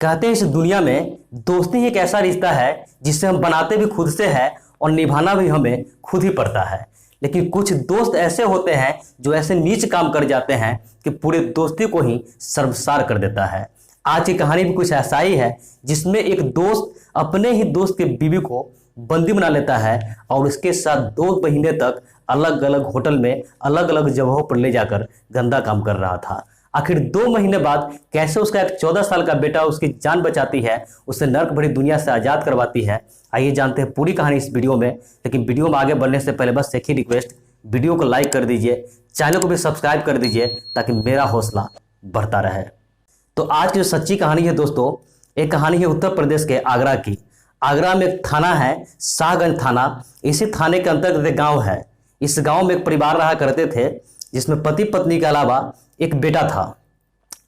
कहते हैं इस दुनिया में दोस्ती एक ऐसा रिश्ता है जिसे हम बनाते भी खुद से है और निभाना भी हमें खुद ही पड़ता है। लेकिन कुछ दोस्त ऐसे होते हैं जो ऐसे नीच काम कर जाते हैं कि पूरे दोस्ती को ही शर्मसार कर देता है। आज की कहानी भी कुछ ऐसा ही है जिसमें एक दोस्त अपने ही दोस्त के बीवी को बंदी बना लेता है और उसके साथ 2 महीने तक अलग अलग होटल में अलग अलग जगहों पर ले जाकर गंदा काम कर रहा था। आखिर 2 महीने बाद कैसे उसका एक 14 साल का बेटा उसकी जान बचाती है, उसे नर्क भरी दुनिया से आज़ाद करवाती है। आइए जानते हैं पूरी कहानी इस वीडियो में। लेकिन वीडियो में आगे बढ़ने से पहले बस एक ही रिक्वेस्ट, वीडियो को लाइक कर दीजिए, चैनल को भी सब्सक्राइब कर दीजिए ताकि मेरा हौसला बढ़ता रहे। तो आज की जो सच्ची कहानी है दोस्तों, एक कहानी है उत्तर प्रदेश के आगरा की। आगरा में एक थाना है, शाहगंज थाना। इसी थाने के अंतर्गत एक गाँव है। इस गाँव में एक परिवार रहा करते थे जिसमें पति पत्नी के अलावा एक बेटा था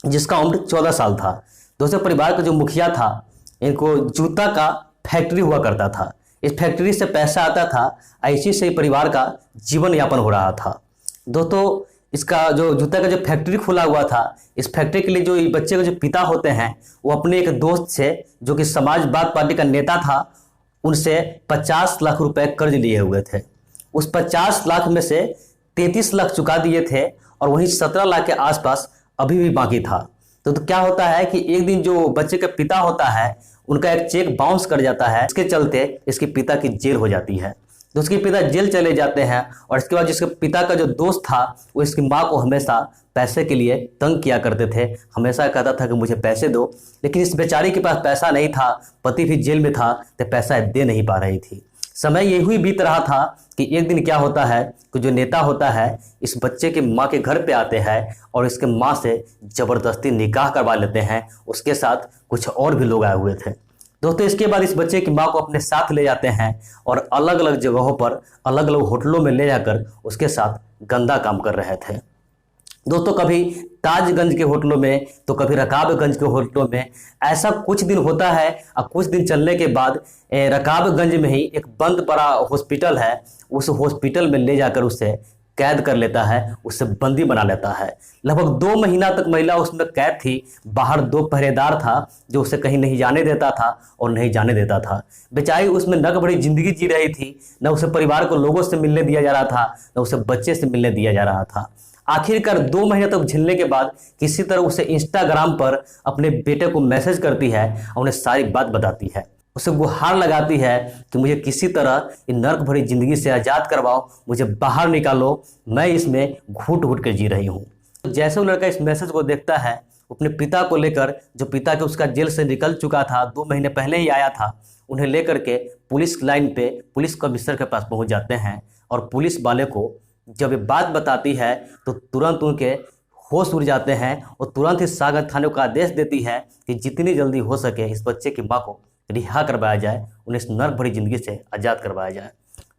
जिसका उम्र 14 साल था। दोस्तों, परिवार का जो मुखिया था, इनको जूता का फैक्ट्री हुआ करता था। इस फैक्ट्री से पैसा आता था, ऐसी से ही परिवार का जीवन यापन हो रहा था। दोस्तों, इसका जो जूता का जो फैक्ट्री खुला हुआ था, इस फैक्ट्री के लिए जो बच्चे के जो पिता होते हैं वो अपने एक दोस्त से, जो कि समाजवाद पार्टी का नेता था, उनसे 50 लाख रुपए कर्ज लिए हुए थे। उस 50 लाख में से 33 लाख चुका दिए थे और वहीं 17 लाख के आसपास अभी भी बाकी था। तो क्या होता है कि एक दिन जो बच्चे का पिता होता है, उनका एक चेक बाउंस कर जाता है। इसके चलते इसके पिता की जेल हो जाती है। तो उसके पिता जेल चले जाते हैं और इसके बाद जिसके पिता का जो दोस्त था वो इसकी माँ को हमेशा पैसे के लिए तंग किया करते थे। हमेशा कहता था कि मुझे पैसे दो, लेकिन इस बेचारी के पास पैसा नहीं था। पति भी जेल में था तो पैसा दे नहीं पा रही थी। समय यही हुई बीत रहा था कि एक दिन क्या होता है कि जो नेता होता है इस बच्चे के माँ के घर पे आते हैं और इसके माँ से ज़बरदस्ती निकाह करवा लेते हैं। उसके साथ कुछ और भी लोग आए हुए थे। दोस्तों, इसके बाद इस बच्चे की माँ को अपने साथ ले जाते हैं और अलग अलग जगहों पर अलग अलग होटलों में ले जाकर उसके साथ गंदा काम कर रहे थे। दोस्तों, कभी ताजगंज के होटलों में तो कभी रकाबगंज के होटलों में। ऐसा कुछ दिन होता है और कुछ दिन चलने के बाद रकाबगंज में ही एक बंद पड़ा हॉस्पिटल है, उस हॉस्पिटल में ले जाकर उसे कैद कर लेता है, उसे बंदी बना लेता है। लगभग 2 महीना तक महिला उसमें कैद थी। बाहर 2 पहरेदार था जो उसे कहीं नहीं जाने देता था और नहीं जाने देता था। बेचारी उसमें नर्क भरी जिंदगी जी रही थी। न उसे परिवार को लोगों से मिलने दिया जा रहा था, न उसे बच्चे से मिलने दिया जा रहा था। आखिरकार 2 महीने तक झेलने के बाद किसी तरह उसे इंस्टाग्राम पर अपने बेटे को मैसेज करती है और उन्हें सारी बात बताती है। उसे गुहार लगाती है कि मुझे किसी तरह इन नर्क भरी जिंदगी से आज़ाद करवाओ, मुझे बाहर निकालो, मैं इसमें घुट घुट के जी रही हूँ। जैसे वो लड़का इस मैसेज को देखता है, अपने पिता को लेकर, जो पिता के उसका जेल से निकल चुका था, 2 महीने पहले ही आया था, उन्हें लेकर के पुलिस लाइन पे पुलिस कमिश्नर के पास पहुँच जाते हैं। और पुलिस वाले को जब ये बात बताती है तो तुरंत उनके होश उड़ जाते हैं और तुरंत ही शाहगंज थाने को आदेश देती है कि जितनी जल्दी हो सके इस बच्चे की माँ को रिहा करवाया जाए, उन्हें इस नर्क भरी जिंदगी से आज़ाद करवाया जाए।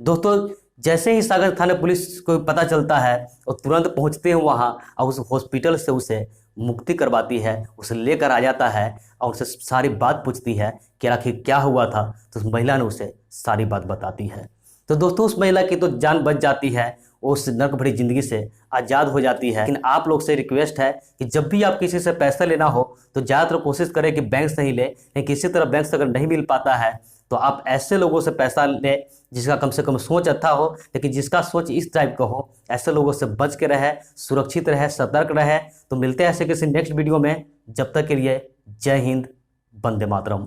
दोस्तों, जैसे ही शाहगंज थाने पुलिस को पता चलता है और तुरंत पहुंचते हैं वहां और उस हॉस्पिटल से उसे मुक्ति करवाती है, उसे लेकर आ जाता है और उसे सारी बात पूछती है कि आखिर क्या हुआ था। तो उस महिला ने उसे सारी बात बताती है। तो दोस्तों, उस महिला की तो जान बच जाती है, वो उस नर्क भरी जिंदगी से आज़ाद हो जाती है। लेकिन आप लोग से रिक्वेस्ट है कि जब भी आप किसी से पैसा लेना हो तो ज़्यादातर कोशिश करें कि बैंक से ही लें। लेकिन किसी तरह बैंक से अगर नहीं मिल पाता है तो आप ऐसे लोगों से पैसा लें जिसका कम से कम सोच अच्छा हो, लेकिन जिसका सोच इस टाइप का हो। ऐसे लोगों से बच के रहे, सुरक्षित रहे, सतर्क रहे। तो मिलते हैं ऐसे किसी नेक्स्ट वीडियो में। जब तक के लिए जय हिंद, वंदे मातरम।